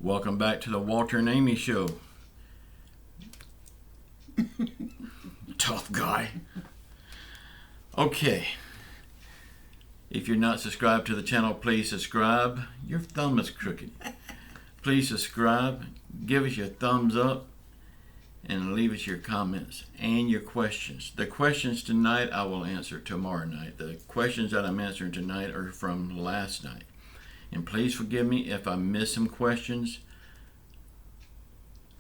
Welcome back to the Walter and Amy Show. Tough guy. Okay. If you're not subscribed to the channel, please subscribe. Your thumb is crooked. Please subscribe. Give us your thumbs up. And leave us your comments and your questions. The questions tonight I will answer tomorrow night. The questions that I'm answering tonight are from last night. And please forgive me if I miss some questions.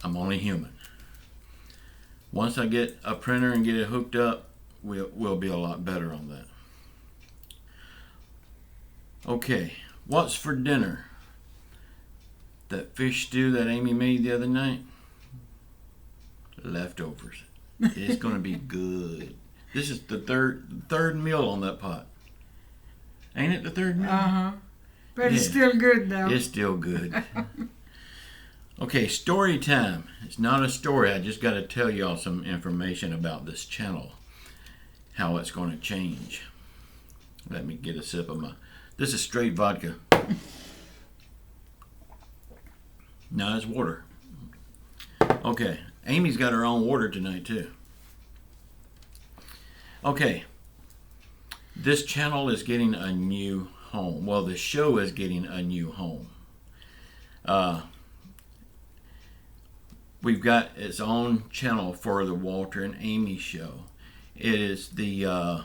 I'm only human. Once I get a printer and get it hooked up, we'll be a lot better on that. Okay, what's for dinner? That fish stew that Amy made the other night? Leftovers. It's going to be good. This is the third meal on that pot. Ain't it the third meal? Uh-huh. But it's still good, though. It's still good. Okay, story time. It's not a story. I just got to tell y'all some information about this channel. How it's going to change. Let me get a sip of my... This is straight vodka. No, it's water. Okay. Amy's got her own water tonight, too. Okay. This channel is getting a new home. Well, the show is getting a new home. We've got its own channel for the Walter and Amy Show. It is the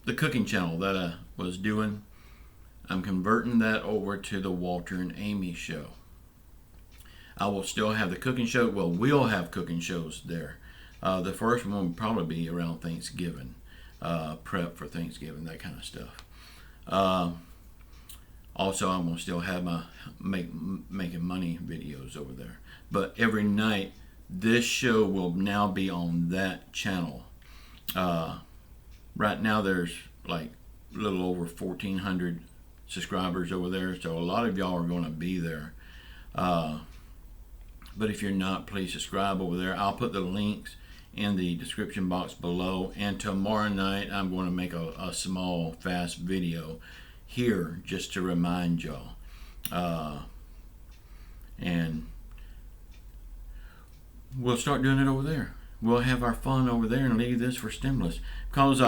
cooking channel that I was doing. I'm converting that over to the Walter and Amy Show. I will still have the cooking show. Well, we'll have cooking shows there. The first one will probably be around Thanksgiving. Prep for Thanksgiving, that kind of stuff. Also, I'm going to still have my making money videos over there. But every night, this show will now be on that channel. Right now, there's like a little over 1,400 subscribers over there. So a lot of y'all are going to be there. But if you're not, please subscribe over there. I'll put the links in the description box below. And tomorrow night, I'm going to make a small, fast video here just to remind y'all. And we'll start doing it over there. We'll have our fun over there and leave this for stimulus. Because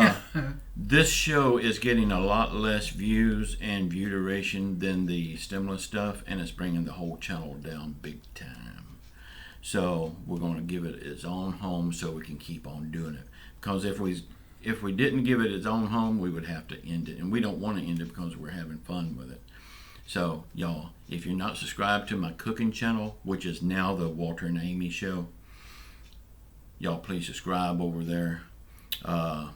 this show is getting a lot less views and view duration than the stimulus stuff. And it's bringing the whole channel down big time. So we're going to give it its own home so we can keep on doing it. Because if we didn't give it its own home, we would have to end it. And we don't want to end it because we're having fun with it. So, y'all, if you're not subscribed to my cooking channel, which is now the Walter and Amy Show, y'all please subscribe over there. I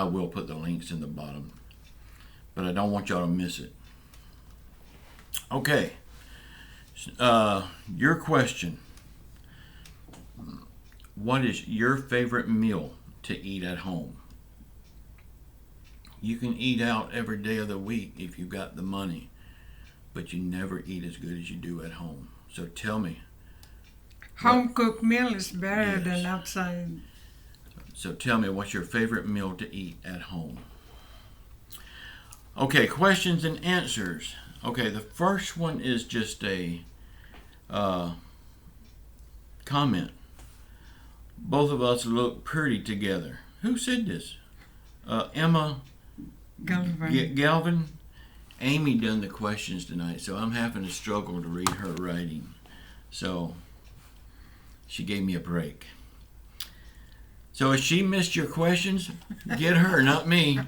will put the links in the bottom. But I don't want y'all to miss it. Okay. Your question. What is your favorite meal to eat at home? You can eat out every day of the week if you got the money, but you never eat as good as you do at home. So tell me. Home cooked meal is better than outside. So tell me, what's your favorite meal to eat at home? Okay, questions and answers. Okay, the first one is just a comment. Both of us look pretty together. Who said this? Emma Galvin. Amy done the questions tonight, so I'm having to struggle to read her writing. So she gave me a break. So if she missed your questions, get her, not me.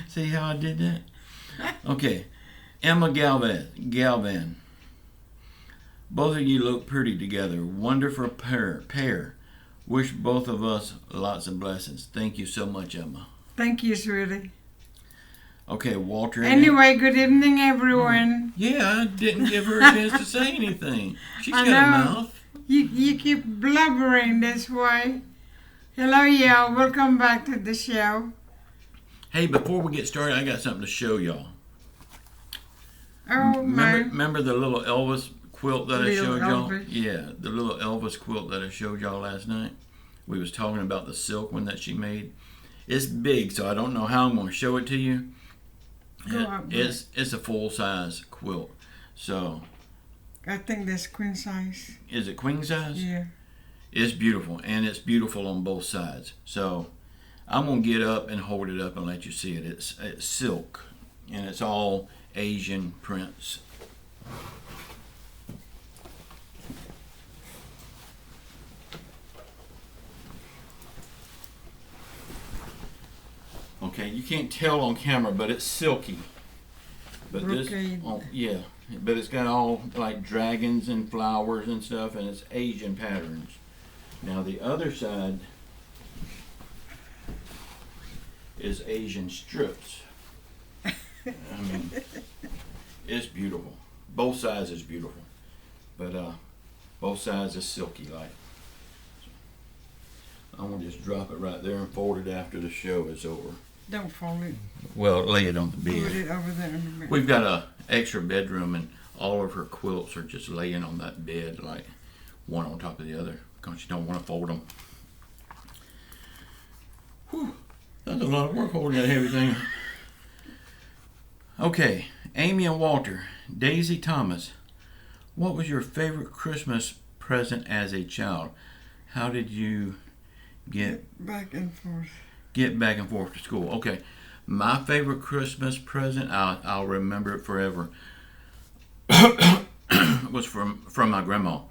See how I did that? Okay. Emma Galvin. Both of you look pretty together. Wonderful pair. Wish both of us lots of blessings. Thank you so much, Emma. Thank you, sweetie. Okay, Walter. Anyway, good evening, everyone. Yeah, I didn't give her a chance to say anything. She's got a mouth. You keep blubbering, that's why. Hello, y'all. Welcome back to the show. Hey, before we get started, I got something to show y'all. Oh, remember the little Elvis quilt that I showed y'all? Elvis. Yeah, the little Elvis quilt that I showed y'all last night. We was talking about the silk one that she made. It's big, so I don't know how I'm going to show it to you. It's a full-size quilt. So, I think that's queen size. is it queen size? Yeah. It's beautiful, and it's beautiful on both sides. So, I'm gonna get up and hold it up and let you see it. It's silk, and it's all Asian prints. Okay, you can't tell on camera, but it's silky. But Brocade. yeah, but it's got all like dragons and flowers and stuff, and it's Asian patterns. Now the other side is Asian strips. I mean, it's beautiful. Both sides is beautiful, but both sides is silky like. I'm gonna just drop it right there and fold it after the show is over. Don't fold it. Well, lay it on the bed. Put it over there in the bed. We've got a extra bedroom, and all of her quilts are just laying on that bed, like one on top of the other, because you don't want to fold them. Whew, that's a lot of work holding that heavy thing. Okay, Amy and Walter, Daisy Thomas. What was your favorite Christmas present as a child? How did you get back and forth to school? Okay, my favorite Christmas present, I'll remember it forever, was from my grandma.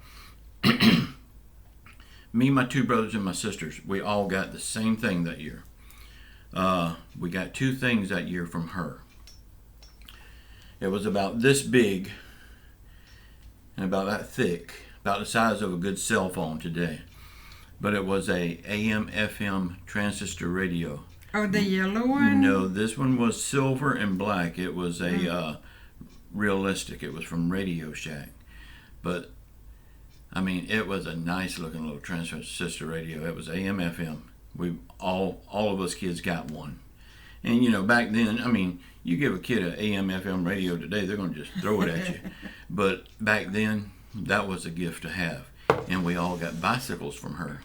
Me, my two brothers, and my sisters, we all got the same thing that year. We got two things that year from her. It was about this big and about that thick, about the size of a good cell phone today. But it was a AM/FM transistor radio. Oh, the yellow one? No, this one was silver and black. It was a realistic. It was from Radio Shack. But, I mean, it was a nice looking little transistor radio. It was AM/FM. We all of us kids got one. And, you know, back then, I mean, you give a kid an AM/FM radio today, they're going to just throw it at you. But back then, that was a gift to have. And we all got bicycles from her.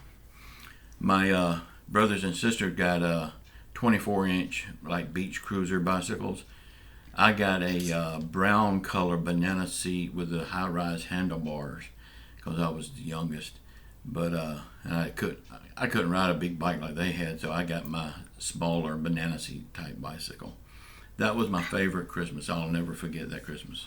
My brothers and sisters got 24-inch like beach cruiser bicycles. I got a brown color banana seat with the high-rise handlebars because I was the youngest. But I couldn't ride a big bike like they had, so I got my smaller banana seat type bicycle. That was my favorite Christmas. I'll never forget that Christmas.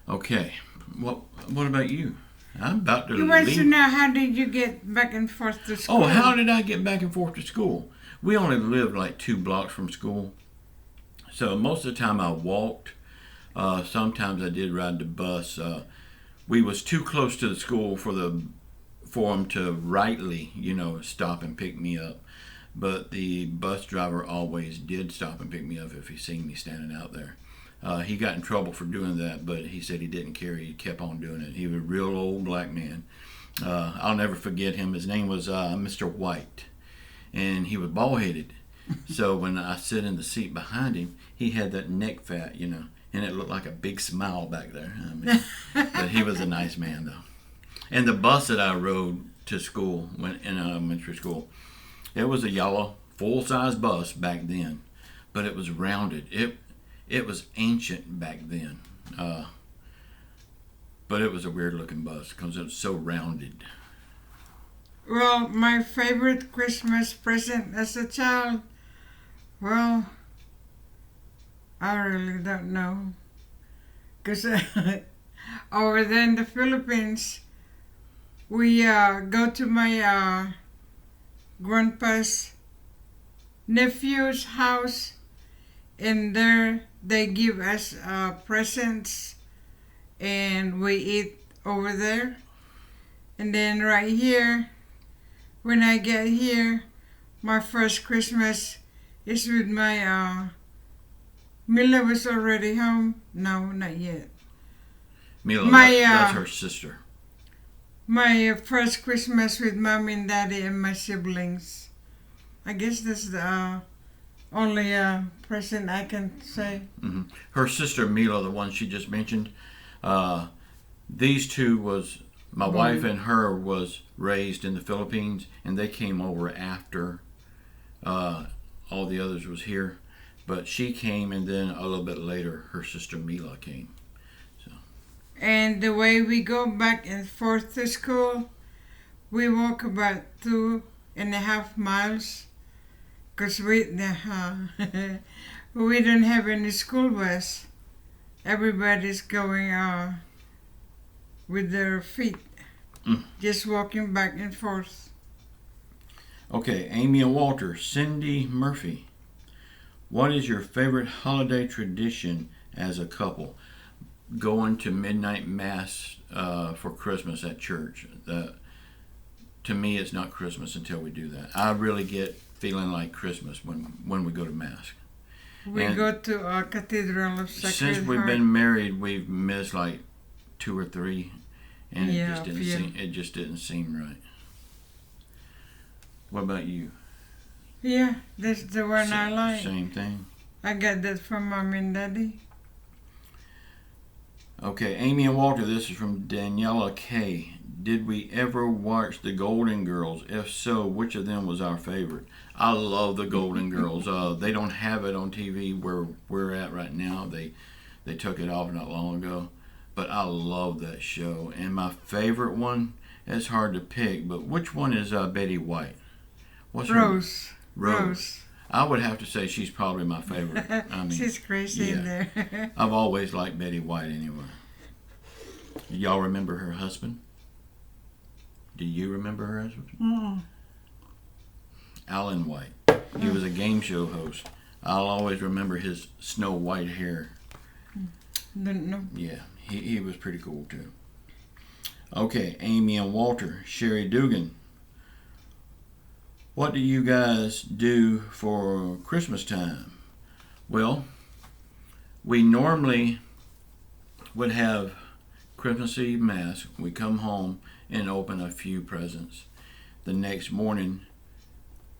Okay, what about you? I'm about to You want leave. to know how did you get back and forth to school? Oh, how did I get back and forth to school? We only lived like 2 blocks from school. So most of the time I walked. Sometimes I did ride the bus. We was too close to the school for them to rightly, stop and pick me up. But the bus driver always did stop and pick me up if he seen me standing out there. He got in trouble for doing that, but he said he didn't care. He kept on doing it. He was a real old black man. I'll never forget him. His name was Mr. White, and he was bald-headed. So when I sit in the seat behind him, he had that neck fat, and it looked like a big smile back there. I mean, but he was a nice man, though. And the bus that I rode to school, in elementary school, it was a yellow, full-size bus back then, but it was rounded. It was ancient back then, but it was a weird-looking bus because it was so rounded. Well, my favorite Christmas present as a child, well, I really don't know. Because over there in the Philippines, we go to my grandpa's nephew's house, and there they give us presents, and we eat over there. And then right here, when I get here, my first Christmas is with my Mila was already home. No, not yet. Mila, that's her sister. My first Christmas with Mom and Daddy and my siblings. I guess that's the only present I can say. Mm-hmm. Her sister Mila, the one she just mentioned, these two was my wife and her was raised in the Philippines, and they came over after all the others was here. But she came, and then a little bit later, her sister Mila came. And the way we go back and forth to school, we walk about 2.5 miles because we don't have any school bus. Everybody's going with their feet, just walking back and forth. Okay, Amy and Walter, Cindy Murphy. What is your favorite holiday tradition as a couple? Going to midnight mass for Christmas at church. To me, it's not Christmas until we do that. I really get feeling like Christmas when we go to mass. We go to a Cathedral of Sacred Heart. Since we've been married, we've missed like 2 or 3, and it just didn't seem right. What about you? Yeah, that's the one I like. Same thing. I got that from Mom and Daddy. Okay, Amy and Walter, this is from Daniela K. Did we ever watch the Golden Girls? If so, which of them was our favorite? I love the Golden Girls. They don't have it on TV where we're at right now. They took it off not long ago. But I love that show. And my favorite one, it's hard to pick, but which one is Betty White? What's Rose. Rose. I would have to say she's probably my favorite. I mean, she's crazy in there. I've always liked Betty White anyway. Y'all remember her husband? Do you remember her husband? Mm. Alan White. He was a game show host. I'll always remember his snow white hair. Didn't know. Yeah, he was pretty cool too. Okay, Amy and Walter, Sherry Dugan. What do you guys do for Christmas time? Well, we normally would have Christmas Eve Mass. We come home and open a few presents. The next morning,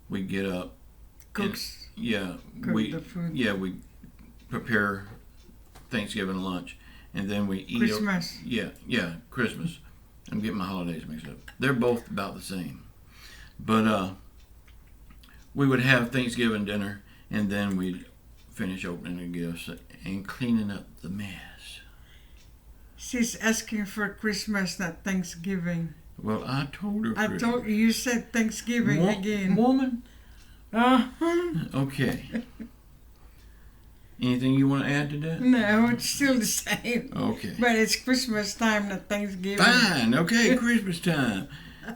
we get up. Cook the food. Yeah, we prepare Thanksgiving lunch, and then we eat. Christmas. Christmas. I'm getting my holidays mixed up. They're both about the same, but we would have Thanksgiving dinner, and then we'd finish opening the gifts and cleaning up the mess. She's asking for Christmas, not Thanksgiving. Well, I told her. I told you. You said Thanksgiving again. Woman. Uh-huh. Okay. Anything you want to add to that? No, it's still the same. Okay. But it's Christmas time, not Thanksgiving. Fine. Okay, Christmas time.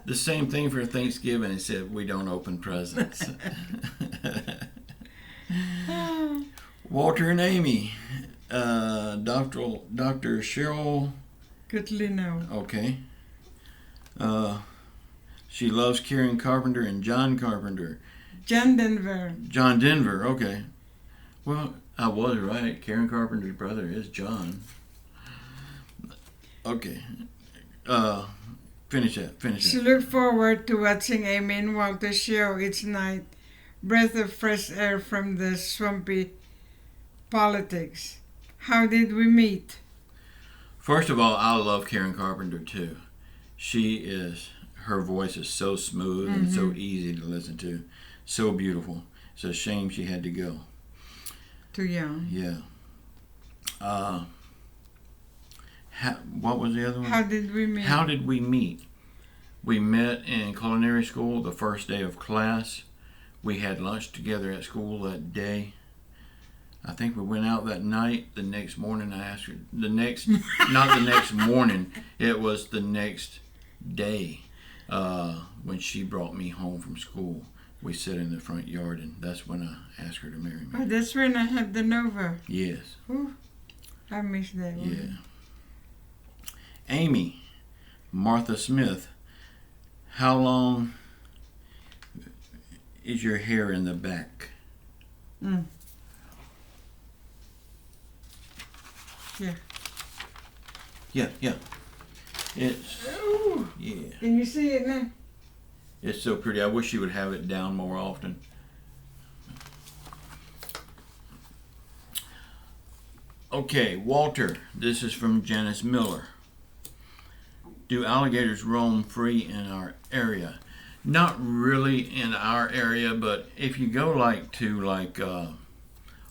The same thing for Thanksgiving, except we don't open presents. Walter and Amy. Dr. Cheryl. Cutlino. Okay. She loves Karen Carpenter and John Carpenter. John Denver. John Denver, okay. Well, I was right. Karen Carpenter's brother is John. Okay. Finish that. She looked forward to watching Amy and Walter's show each night. Breath of fresh air from the swampy politics. How did we meet? First of all, I love Karen Carpenter too. Her voice is so smooth and so easy to listen to. So beautiful. It's a shame she had to go. Too young. Yeah. What was the other one? How did we meet? How did we meet? We met in culinary school the first day of class. We had lunch together at school that day. I think we went out that night. The next morning I asked her, not the next morning, it was the next day when she brought me home from school. We sat in the front yard, and that's when I asked her to marry me. Oh, that's when I had the Nova. Yes. Ooh, I missed that one. Yeah. Amy, Martha Smith, how long is your hair in the back? Yeah. Yeah. It's, ooh. Yeah. Can you see it now? It's so pretty. I wish you would have it down more often. Okay, Walter, this is from Janice Miller. Do alligators roam free in our area? Not really in our area, but if you go to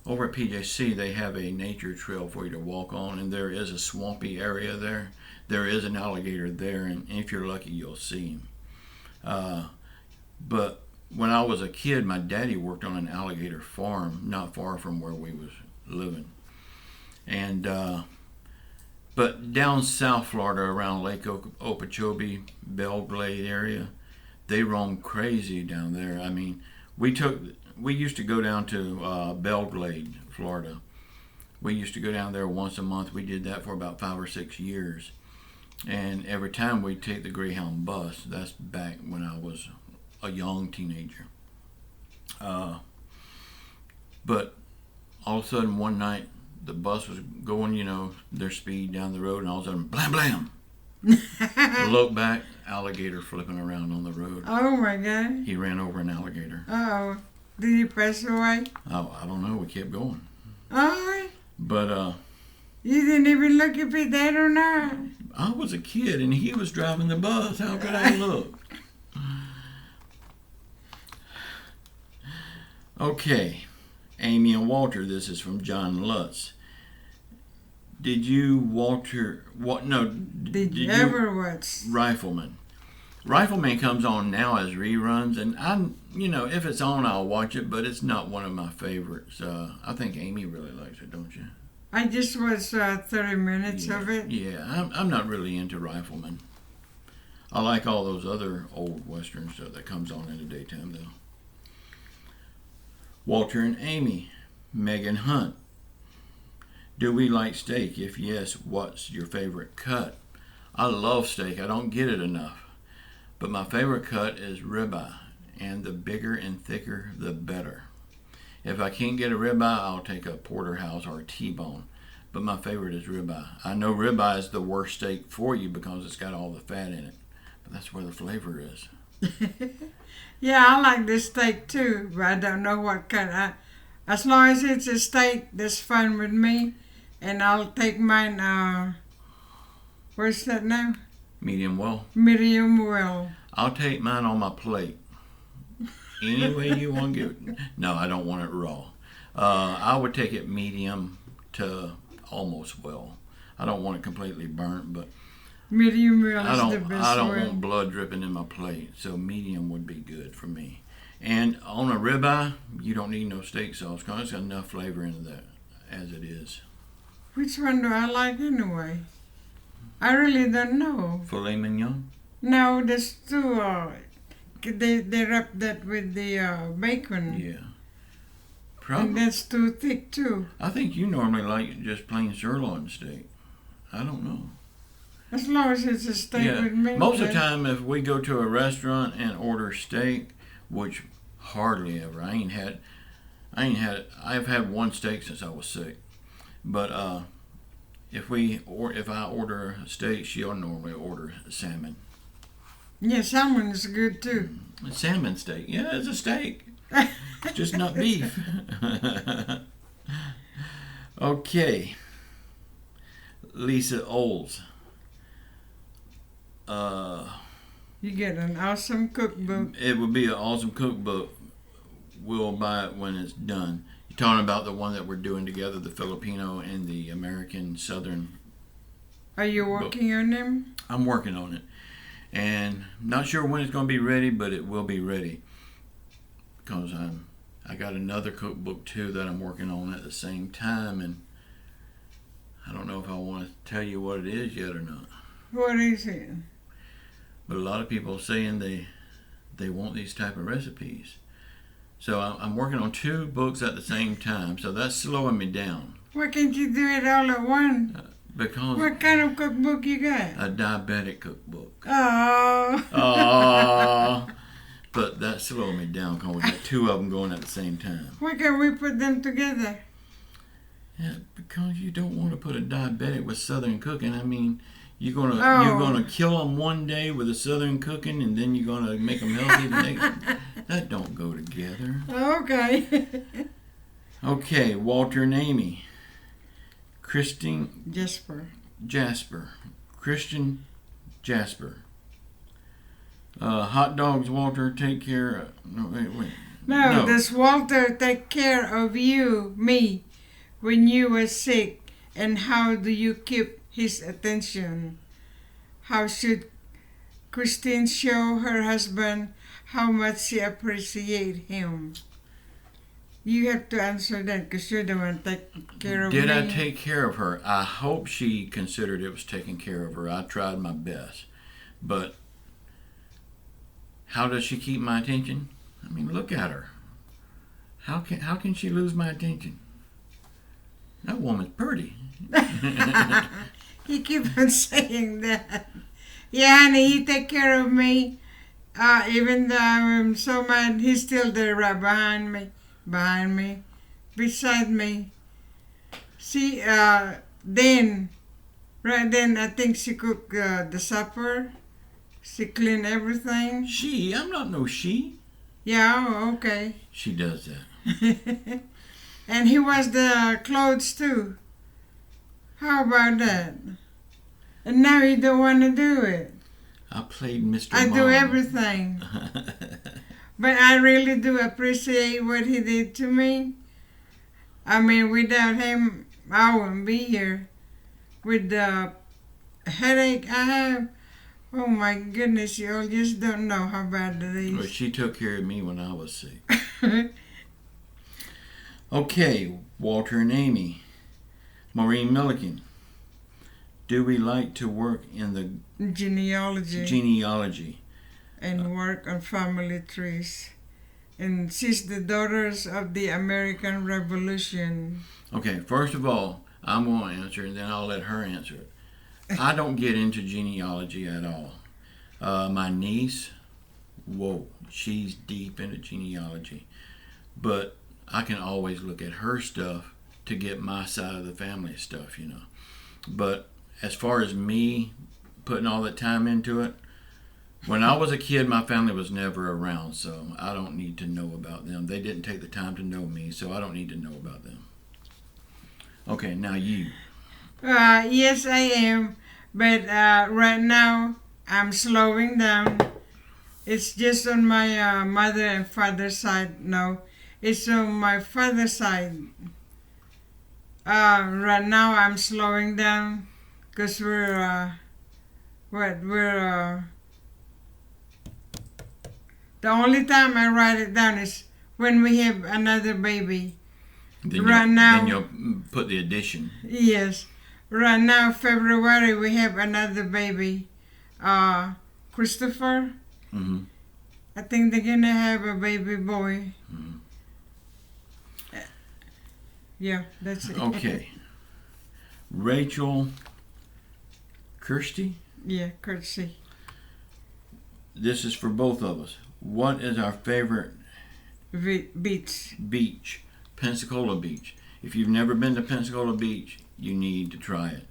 over at PJC, they have a nature trail for you to walk on, and there is a swampy area there. There is an alligator there, and if you're lucky, you'll see him. But when I was a kid, my daddy worked on an alligator farm not far from where we was living. And but down South Florida, around Lake Okeechobee, Belglade area, they roam crazy down there. I mean, we used to go down to Belglade, Florida. We used to go down there once a month. We did that for about 5 or 6 years. And every time we'd take the Greyhound bus. That's back when I was a young teenager. But all of a sudden one night, the bus was going, their speed down the road, and all of a sudden, blam, blam. Look back, alligator flipping around on the road. Oh my God. He ran over an alligator. Oh, did he pass away? Oh, I don't know. We kept going. Oh. But you didn't even look if he dead or not. I was a kid and he was driving the bus. How could I look? Okay, Amy and Walter. This is from John Lutz. Did you, Walter? What? No. Did you ever watch Rifleman? Rifleman comes on now as reruns, and if it's on, I'll watch it. But it's not one of my favorites. I think Amy really likes it, don't you? I just watched 30 minutes of it. Yeah, I'm not really into Rifleman. I like all those other old westerns that comes on in the daytime, though. Walter and Amy, Megan Hunt. Do we like steak? If yes, what's your favorite cut? I love steak. I don't get it enough. But my favorite cut is ribeye, and the bigger and thicker, the better. If I can't get a ribeye, I'll take a porterhouse or a T-bone. But my favorite is ribeye. I know ribeye is the worst steak for you because it's got all the fat in it. But that's where the flavor is. Yeah, I like this steak too, but I don't know what cut. As long as it's a steak, that's fine with me. And I'll take mine, what's that now? Medium well. Medium well. I'll take mine on my plate. Any way you want to give it. No, I don't want it raw. I would take it medium to almost well. I don't want it completely burnt, but medium well is the best I don't one. want blood dripping in my plate, so medium would be good for me. And on a ribeye, you don't need no steak sauce because it's got enough flavor in that as it is. Which one do I like anyway? I really don't know. Filet mignon? No, there's two. They wrap that with the bacon. Yeah. And Probably. that's too thick too. I think you normally like just plain sirloin steak. I don't know. As long as it's a steak with me. Most of the time, if we go to a restaurant and order steak, which hardly ever, I've had one steak since I was sick. But if I order a steak, she'll normally order salmon. Yeah, salmon is good too. A salmon steak, yeah, it's a steak. It's just not beef. Okay, Lisa Oles. You get an awesome cookbook. It would be an awesome cookbook. We'll buy it when it's done. You're talking about the one that we're doing together, the Filipino and the American Southern. Are you working on them? I'm working on it. And not sure when it's going to be ready, but it will be ready. Because I got another cookbook too that I'm working on at the same time. And I don't know if I want to tell you what it is yet or not. What is it? But a lot of people are saying they want these type of recipes. So I'm working on 2 books at the same time. So that's slowing me down. Why can't you do it all at once? Because What kind of cookbook you got? a diabetic cookbook. Oh. But that's slowing me down because we got 2 of them going at the same time. Why can't we put them together? Yeah, because you don't want to put a diabetic with Southern cooking. I mean, you're gonna kill them one day with the Southern cooking, and then you're gonna make them healthy the next. That don't go together. Okay. Okay, Walter and Amy. Jasper. Christian Jasper. Hot dogs, Walter. Take care. No, wait. No, does Walter take care of you, me, when you were sick? And how do you keep his attention? How should Christine show her husband how much she appreciates him? You have to answer that because you're the one taking care of me. Did I take care of her? I hope she considered it was taking care of her. I tried my best. But how does she keep my attention? I mean, look at her. How can she lose my attention? That woman's pretty. He keeps on saying that. Yeah, honey, he take care of me. Even though I'm so mad, he's still there right behind me, beside me. See, then I think she cooked the supper. She cleaned everything. She? I'm not no she. Yeah, oh, okay. She does that. And he was the clothes too. How about that? And now you don't want to do it. I played Mr. I Mom. do everything. But I really do appreciate what he did to me. I mean, without him, I wouldn't be here. With the headache I have, oh my goodness, you all just don't know how bad it is. Well, she took care of me when I was sick. Okay, Walter and Amy. Maureen Milliken. Do we like to work in the genealogy and work on family trees? And she's the daughters of the American Revolution. Okay, first of all, I'm going to answer and then I'll let her answer it. I don't get into genealogy at all. My niece, whoa, she's deep into genealogy. But I can always look at her stuff to get my side of the family stuff, you know. But as far as me putting all that time into it, when I was a kid, my family was never around, so I don't need to know about them. They didn't take the time to know me, so I don't need to know about them. Okay, now you. Yes, I am. But right now, I'm slowing down. It's just on my mother and father's side. No, it's on my father's side. Right now, I'm slowing down because the only time I write it down is when we have another baby. Then you'll put the addition. Yes. Right now, February, we have another baby. Christopher. Mm-hmm. I think they're going to have a baby boy. Mm-hmm. Yeah, that's it. Okay. Rachel Kirsty. Yeah, Kirsty. This is for both of us. What is our favorite Beach? Beach. Pensacola Beach. If you've never been to Pensacola Beach, you need to try it.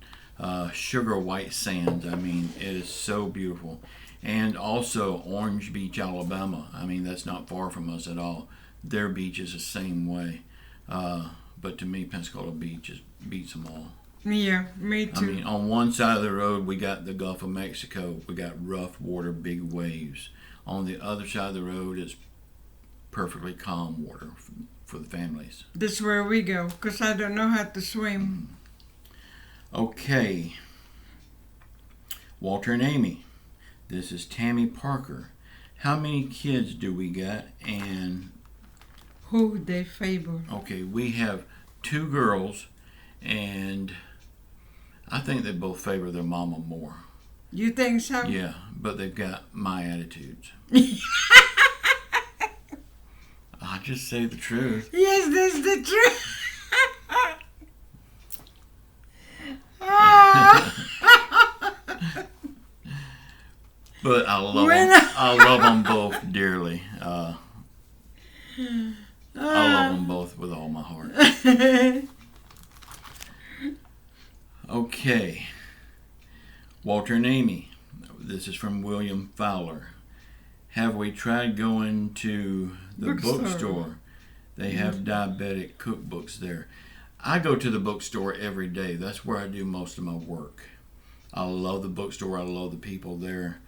Sugar white sands. I mean, it is so beautiful. And also Orange Beach, Alabama. I mean, that's not far from us at all. Their beach is the same way. But to me, Pensacola Beach beats them all. Yeah, me too. I mean, on one side of the road, we got the Gulf of Mexico. We got rough water, big waves. On the other side of the road is perfectly calm water for the families. That's where we go, because I don't know how to swim. Okay. Walter and Amy. This is Tammy Parker. How many kids do we got? And who they favor? Okay, we have 2 girls, and I think they both favor their mama more. You think so? Yeah, but they've got my attitudes. I just say the truth. Yes, that's the truth. But I love them both dearly. I love them both with all my heart. Okay. Walter and Amy. This is from William Fowler. Have we tried going to the bookstore? They have diabetic cookbooks there. I go to the bookstore every day. That's where I do most of my work. I love the bookstore. I love the people there.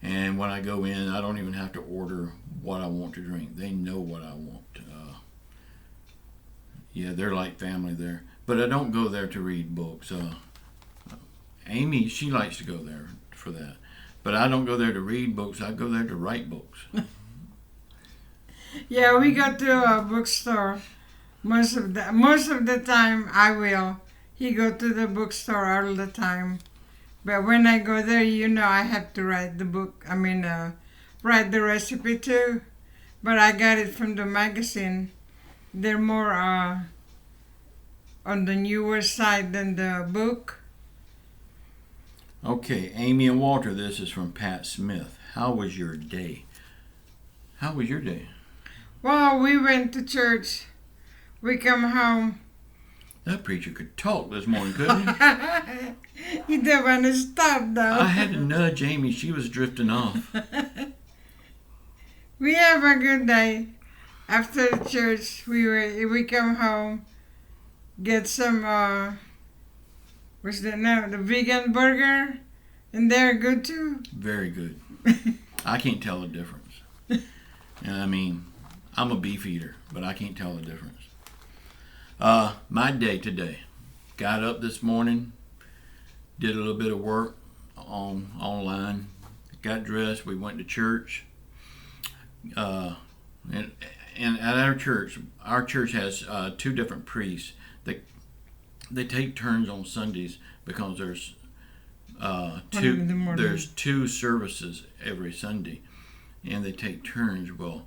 And when I go in, I don't even have to order what I want to drink. They know what I want. Yeah, they're like family there. But I don't go there to read books. Amy, she likes to go there for that. But I don't go there to read books. I go there to write books. Yeah, we go to a bookstore. Most of the time, I will. He go to the bookstore all the time. But when I go there, I have to write the book. Write the recipe too. But I got it from the magazine. They're more on the newer side than the book. Okay, Amy and Walter, this is from Pat Smith. How was your day? How was your day? Well, we went to church. We come home. That preacher could talk this morning, couldn't he? He didn't want to stop, though. I had to nudge Amy. She was drifting off. We have a good day. After the church, we come home, get some, what's that now? The vegan burger. And they're good, too. Very good. I can't tell the difference. And I'm a beef eater, but I can't tell the difference. My day today. Got up this morning, did a little bit of work online, got dressed, we went to church. And at our church has two different priests. They take turns on Sundays because there's two services every Sunday, and they take turns. Well,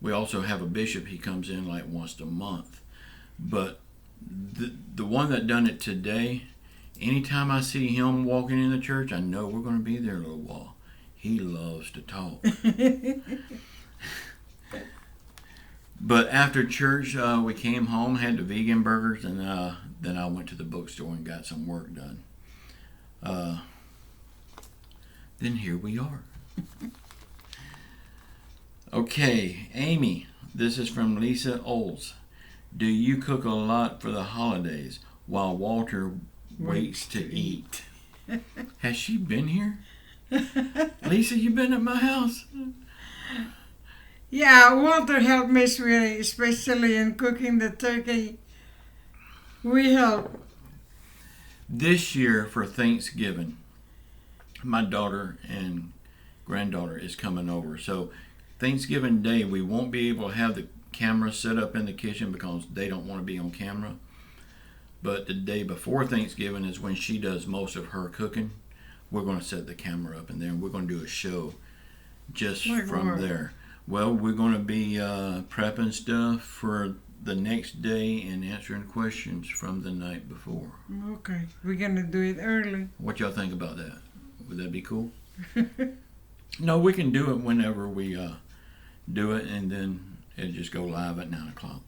we also have a bishop. He comes in like once a month. But the one that done it today, anytime I see him walking in the church, I know we're going to be there a little while. He loves to talk. But after church, we came home, had the vegan burgers, and then I went to the bookstore and got some work done. Then here we are. Okay, Amy, this is from Lisa Oles. Do you cook a lot for the holidays while Walter waits to eat? Has she been here? Lisa, you been at my house? Yeah, Walter helped me really, especially in cooking the turkey. We help. This year for Thanksgiving, my daughter and granddaughter is coming over. So Thanksgiving Day, we won't be able to have the camera set up in the kitchen because they don't want to be on camera. But the day before Thanksgiving is when she does most of her cooking. We're going to set the camera up in there and we're going to do a show just from there. Well, we're going to be prepping stuff for the next day and answering questions from the night before. Okay, we're going to do it early. What y'all think about that? Would that be cool? No, we can do it whenever we do it, and then it'll just go live at 9 o'clock.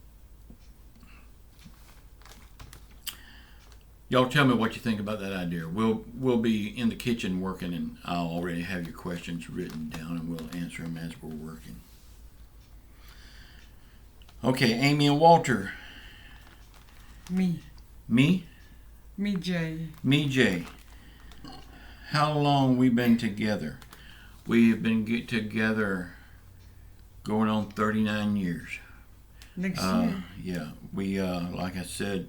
Y'all tell me what you think about that idea. We'll be in the kitchen working, and I'll already have your questions written down, and we'll answer them as we're working. Okay, Amy and Walter. Me, Jay. Me, Jay. How long we been together? We have been together going on 39 years. Next year. Yeah, we like I said,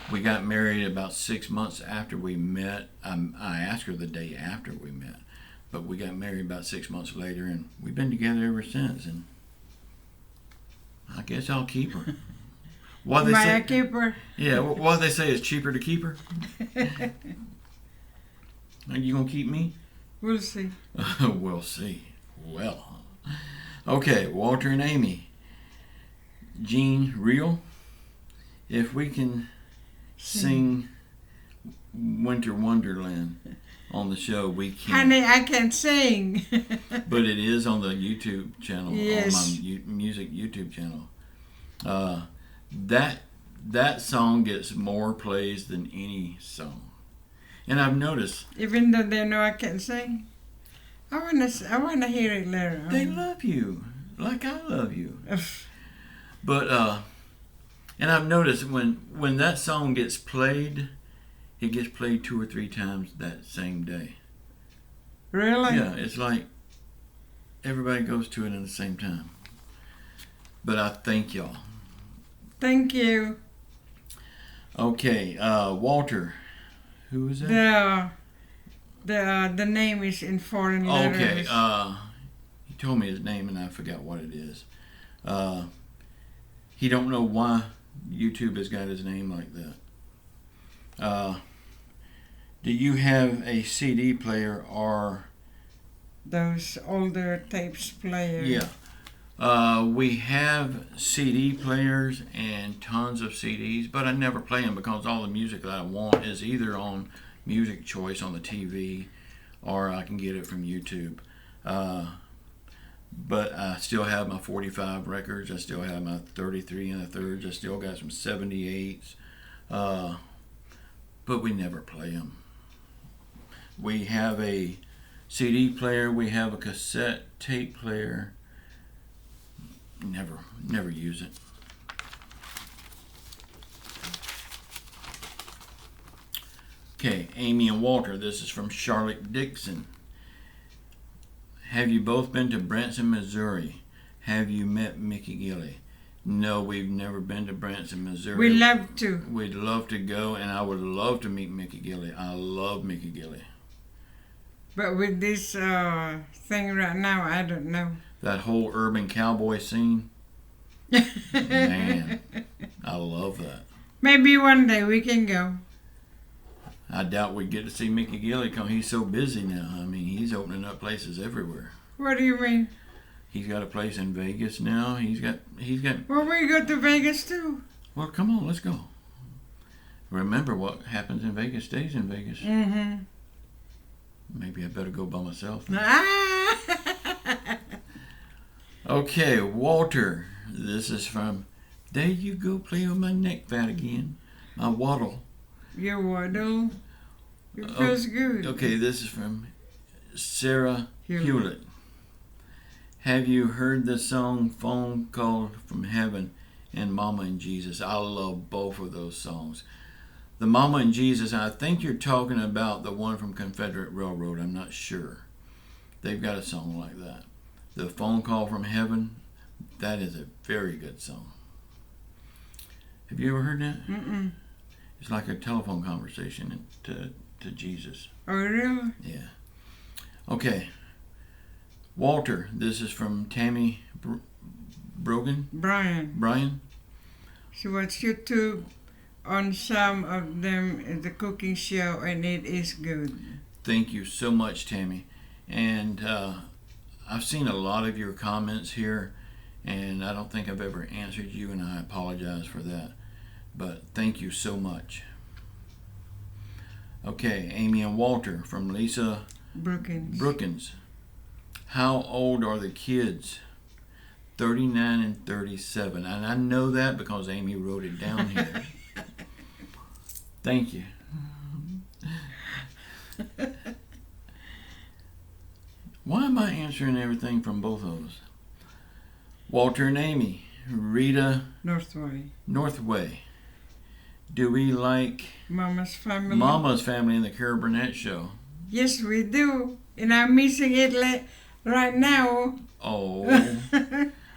we got married about 6 months after we met. I asked her the day after we met, but we got married about 6 months later, and we've been together ever since. And I guess I'll keep her. I keep her? Yeah, what they say is cheaper to keep her. Are you gonna keep me? We'll see. We'll see. Well, okay, Walter and Amy. Gene, real? If we can sing Winter Wonderland on the show, we can. Honey, I can sing. But it is on the YouTube channel, yes. On my music YouTube channel. That song gets more plays than any song. And I've noticed, even though they know I can't sing, I wanna hear it later. They love you like I love you. But and I've noticed when that song gets played, it gets played 2 or 3 times that same day. Really? Yeah, it's like everybody goes to it at the same time. But I thank y'all. Thank you. Okay, Walter. Who is that? The name is in foreign letters. Okay, he told me his name and I forgot what it is. He don't know why YouTube has got his name like that. Do you have a CD player or... Those older tapes players. Yeah. We have CD players and tons of CDs, but I never play them because all the music that I want is either on Music Choice on the TV or I can get it from YouTube. But I still have my 45 records. I still have my 33 1/3. I still got some 78s. But we never play them. We have a CD player. We have a cassette tape player. Never use it. Okay, Amy and Walter. This is from Charlotte Dixon. Have you both been to Branson, Missouri? Have you met Mickey Gilley? No, we've never been to Branson, Missouri. We love to. We'd love to go, and I would love to meet Mickey Gilley. I love Mickey Gilley. But with this thing right now, I don't know. That whole urban cowboy scene, man, I love that. Maybe one day we can go. I doubt we'd get to see Mickey Gilley because he's so busy now. I mean, he's opening up places everywhere. What do you mean? He's got a place in Vegas now. He's got. Well, we go to Vegas too. Well, come on, let's go. Remember, what happens in Vegas stays in Vegas. Mm-hmm. Maybe I better go by myself. Ah! Okay, Walter. This is from. There you go, play on my neck fat again. My waddle. Your waddle. It feels good. Okay, this is from Sarah Hewlett. Have you heard the song Phone Call from Heaven and Mama and Jesus? I love both of those songs. The Mama and Jesus, I think you're talking about the one from Confederate Railroad. I'm not sure. They've got a song like that. The Phone Call from Heaven, that is a very good song. Have you ever heard that? Mm-mm. It's like a telephone conversation to Jesus. Oh, really? Yeah. Okay. Walter, this is from Tammy Brogan. Brian. She watched YouTube on some of them in the cooking show, and it is good. Thank you so much, Tammy. And I've seen a lot of your comments here, and I don't think I've ever answered you, and I apologize for that. But thank you so much. Okay, Amy and Walter from Lisa Brookins. How old are the kids? 39 and 37. And I know that because Amy wrote it down here. Thank you. Why am I answering everything from both of us? Walter and Amy. Rita Northway. Do we like Mama's Family? Mama's Family in the Carol Burnett Show? Yes, we do. And I'm missing it right now. Oh,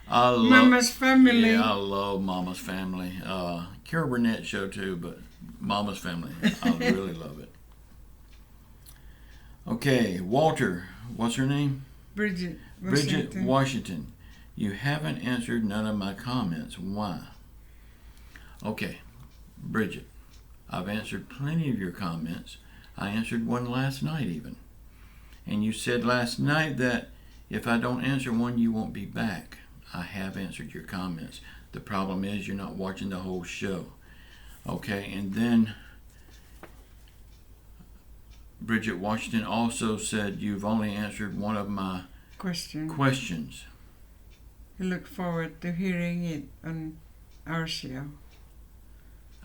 I love Mama's Family. Yeah, I love Mama's Family. Carol Burnett Show too, but Mama's Family, I really love it. Okay, Walter, what's her name? Bridget Washington. You haven't answered none of my comments. Why? Okay, Bridget, I've answered plenty of your comments. I answered one last night even. And you said last night that if I don't answer one, you won't be back. I have answered your comments. The problem is you're not watching the whole show. Okay, and then Bridget Washington also said you've only answered one of my questions. I look forward to hearing it on our show.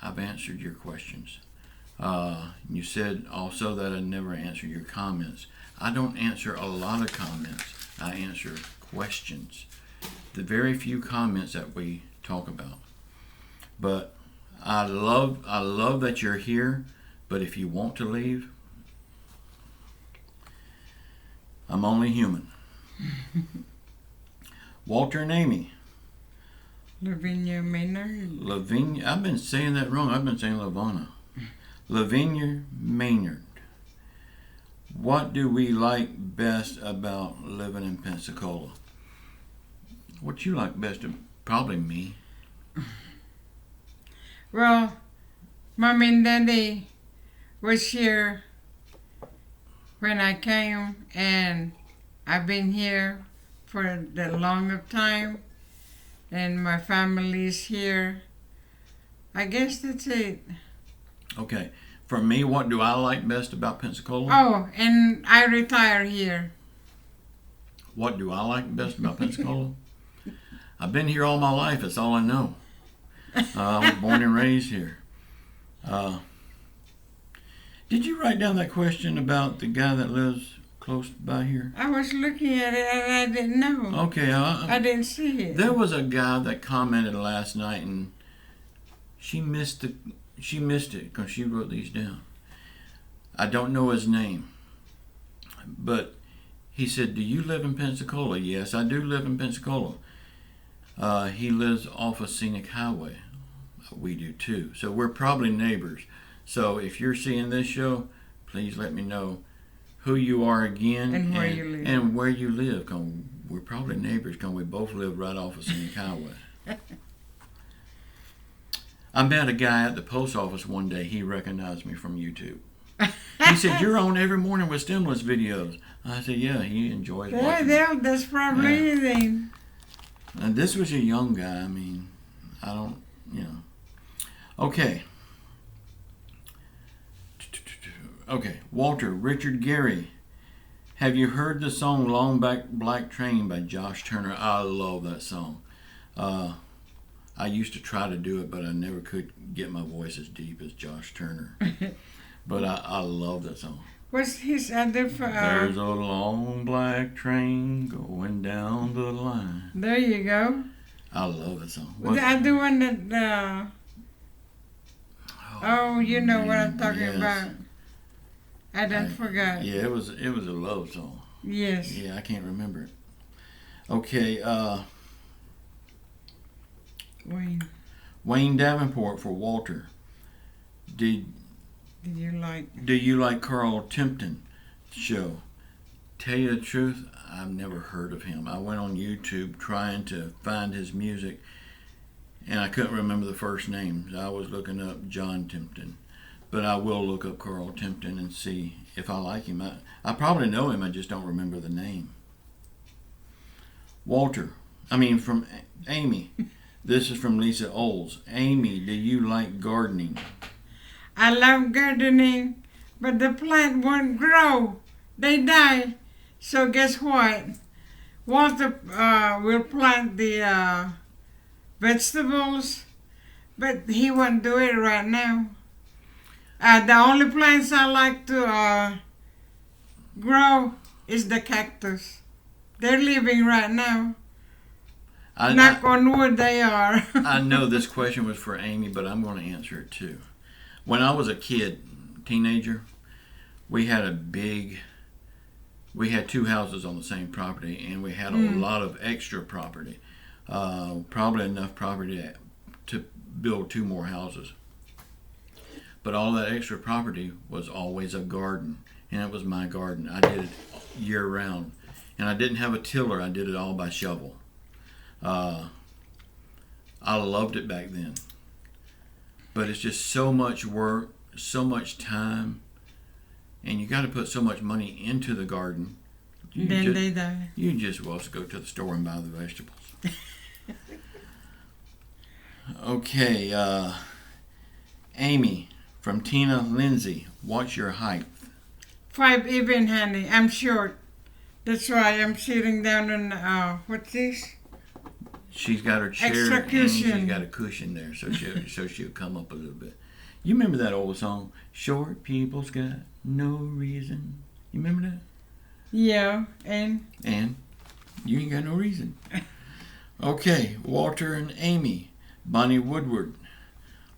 I've answered your questions. You said also that I never answer your comments. I don't answer a lot of comments. I answer questions. The very few comments that we talk about. But I love that you're here. But if you want to leave, I'm only human. Walter and Amy. Lavinia Maynard. Lavinia, I've been saying that wrong. I've been saying Lavana. Lavinia Maynard. What do we like best about living in Pensacola? What you like best? Probably me. Well, Mom and Daddy was here when I came, and I've been here for the longer time, and my family's here. I guess that's it. Okay. For me, what do I like best about Pensacola? Oh, and I retire here. What do I like best about Pensacola? I've been here all my life. That's all I know. I was born and raised here. Did you write down that question about the guy that lives close by here? I was looking at it and I didn't know. Okay. I didn't see it. There was a guy that commented last night, and she missed it because she wrote these down. I don't know his name, but he said, "Do you live in Pensacola?" Yes, I do live in Pensacola. He lives off a scenic highway. We do too. So we're probably neighbors. So if you're seeing this show, please let me know who you are again and where you live. And where you live. 'Cause we're probably neighbors because we both live right off a scenic highway. I met a guy at the post office one day. He recognized me from YouTube. He said, "You're on every morning with stimulus videos." I said, "Yeah, he enjoys watching." That's probably anything. And this was a young guy. I mean, Okay. Okay, Walter, Richard Gary. Have you heard the song Long Black Train by Josh Turner? I love that song. I used to try to do it, but I never could get my voice as deep as Josh Turner. But I love that song. What's his other? There's a long black train going down the line. There you go. I love that song. The other one that. You know what I'm talking about. I done forgot. Yeah, it was a love song. Yes. Yeah, I can't remember it. Okay. Wayne Davenport for Walter. Do you like Carl Tipton show? Tell you the truth, I've never heard of him. I went on YouTube trying to find his music, and I couldn't remember the first names. I was looking up John Tipton, but I will look up Carl Tipton and see if I like him. I probably know him, I just don't remember the name. From Amy. This is from Lisa Oles. Amy, do you like gardening? I love gardening, but the plant won't grow. They die. So guess what? Walter will plant the vegetables, but he won't do it right now. The only plants I like to grow is the cactus. They're living right now. Knock on wood, they are. I know this question was for Amy, but I'm going to answer it too. When I was a teenager, we had two houses on the same property, and we had a lot of extra property. Probably enough property to build 2 more houses. But all that extra property was always a garden, and it was my garden. I did it year round, and I didn't have a tiller. I did it all by shovel. I loved it back then, but it's just so much work, so much time, and you got to put so much money into the garden. They die. You just will go to the store and buy the vegetables. Okay, Amy from Tina Lindsay. What's your height? 5 even, honey. I'm short. That's why I'm sitting down on what's this? She's got her chair Extra and cushion. she's got a cushion there, so she'll come up a little bit. You remember that old song, "Short People's Got No Reason"? You remember that? Yeah, and you ain't got no reason. Okay, Walter and Amy. Bonnie Woodward.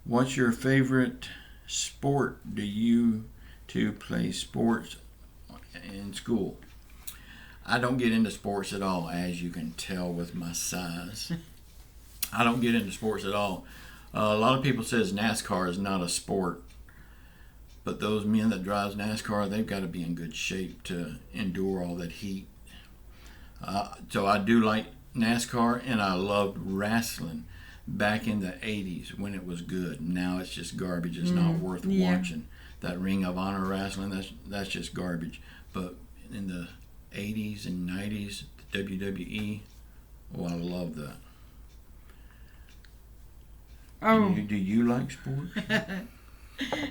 What's your favorite sport? Do you two play sports in school? I don't get into sports at all, as you can tell with my size. I don't get into sports at all. A lot of people says NASCAR is not a sport, but those men that drives NASCAR, they've got to be in good shape to endure all that heat. So I do like NASCAR, and I loved wrestling back in the 80s when it was good. Now it's just garbage. It's not worth watching. That Ring of Honor wrestling, that's just garbage. But in the 80s and 90s, the WWE, oh, I love that. Oh. Do you like sports?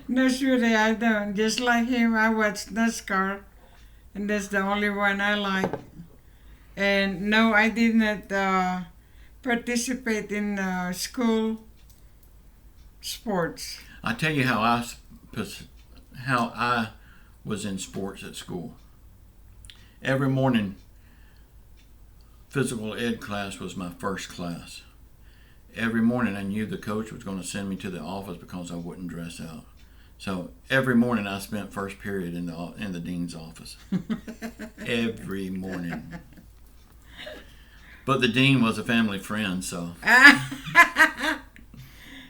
No, surely I don't. Just like him, I watch NASCAR, and that's the only one I like. And no, I did not participate in school sports. I tell you how I was in sports at school. Every morning, physical ed class was my first class. Every morning I knew the coach was going to send me to the office because I wouldn't dress out. So every morning I spent first period in the dean's office. Every morning. But the dean was a family friend, so.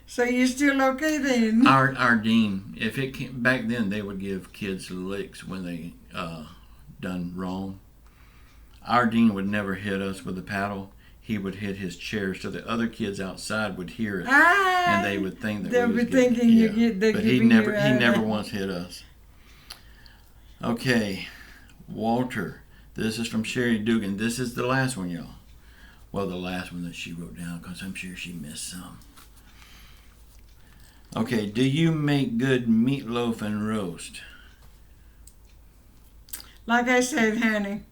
So you're still okay then? Our dean, if it came, back then they would give kids licks when they done wrong. Our dean would never hit us with a paddle. He would hit his chair so the other kids outside would hear it, and they would think that they'll we was be thinking getting, you get. But he never once hit us. Okay, Walter. This is from Sherry Dugan. This is the last one, y'all. Well, the last one that she wrote down, because I'm sure she missed some. Okay, do you make good meatloaf and roast? Like I said, honey,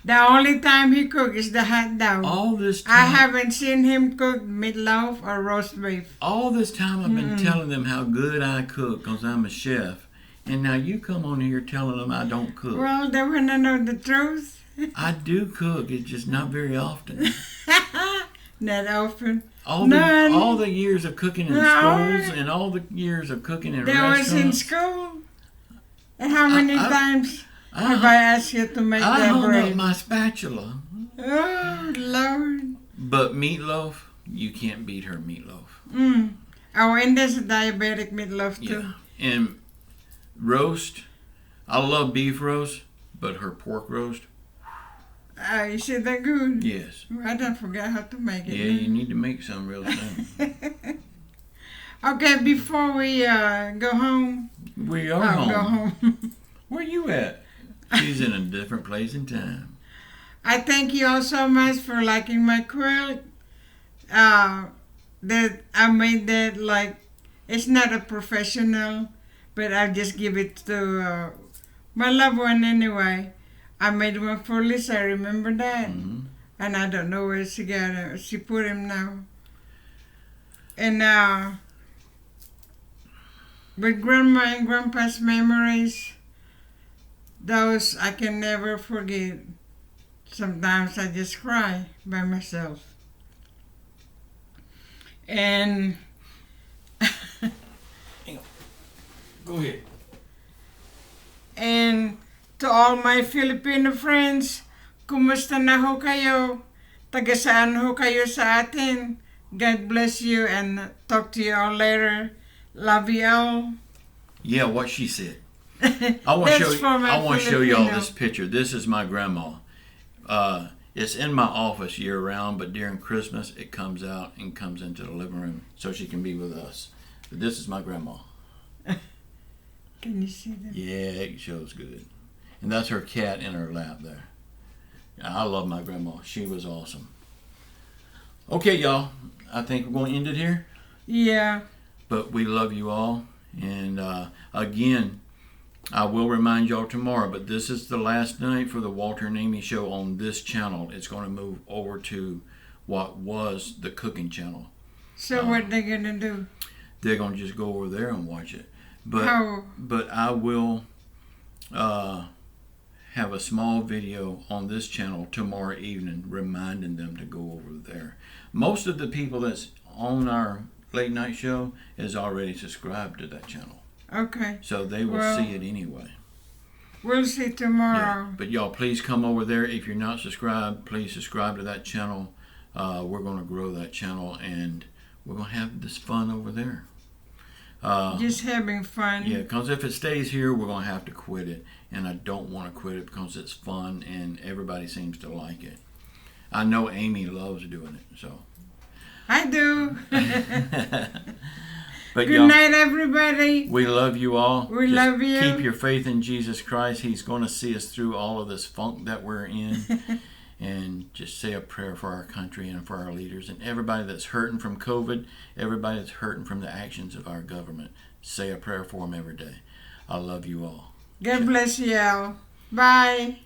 the only time he cook is the hot dog. All this time, I haven't seen him cook meatloaf or roast beef. All this time I've been telling them how good I cook because I'm a chef. And now you come on here telling them I don't cook. Well, they want to know the truth. I do cook. It's just not very often. Not often. All the years of cooking in schools and all the years of cooking in restaurants. They was in school. And how many times have I asked you to make that hung bread? up my spatula. Oh, Lord. But meatloaf, you can't beat her meatloaf. Oh, and there's a diabetic meatloaf too. Yeah. And roast, I love beef roast, but her pork roast. You said they're good? Yes. I don't forget how to make it. Yeah, you need to make some real soon. Okay, before we go home. We are home. Go home. Where you at? She's in a different place in time. I thank you all so much for liking my quilt. That I made that like, it's not a professional, but I just give it to my loved one anyway. I made one for Lisa, I remember that. Mm-hmm. And I don't know where she got it. She put him now. And with Grandma and Grandpa's memories, those I can never forget. Sometimes I just cry by myself. And Go ahead. And to all my Filipino friends, kumusta na ho kayo? Taga saan ho kayo sa atin? God bless you and talk to you all later. Love you all. Yeah, what she said. I want to show y'all this picture. This is my grandma. It's in my office year round, but during Christmas it comes out and comes into the living room so she can be with us. But this is my grandma. Can you see that? Yeah, it shows good. And that's her cat in her lap there. I love my grandma. She was awesome. Okay, y'all. I think we're going to end it here. Yeah. But we love you all. And again, I will remind y'all tomorrow, but this is the last night for the Walter and Amy show on this channel. It's going to move over to what was the cooking channel. So what they going to do? They're going to just go over there and watch it. But How? But I will have a small video on this channel tomorrow evening reminding them to go over there. Most of the people that's on our late night show is already subscribed to that channel. Okay. So they will see it anyway. We'll see tomorrow. Yeah. But y'all, please come over there. If you're not subscribed, please subscribe to that channel. We're going to grow that channel, and we're going to have this fun over there. Just having fun. Yeah, because if it stays here, we're going to have to quit it. And I don't want to quit it because it's fun and everybody seems to like it. I know Amy loves doing it, so. I do. But Good night, everybody. We love you all. We Just love you. Keep your faith in Jesus Christ. He's going to see us through all of this funk that we're in. And just say a prayer for our country and for our leaders and everybody that's hurting from COVID, everybody that's hurting from the actions of our government. Say a prayer for them every day. I love you all. God bless you all. Bye.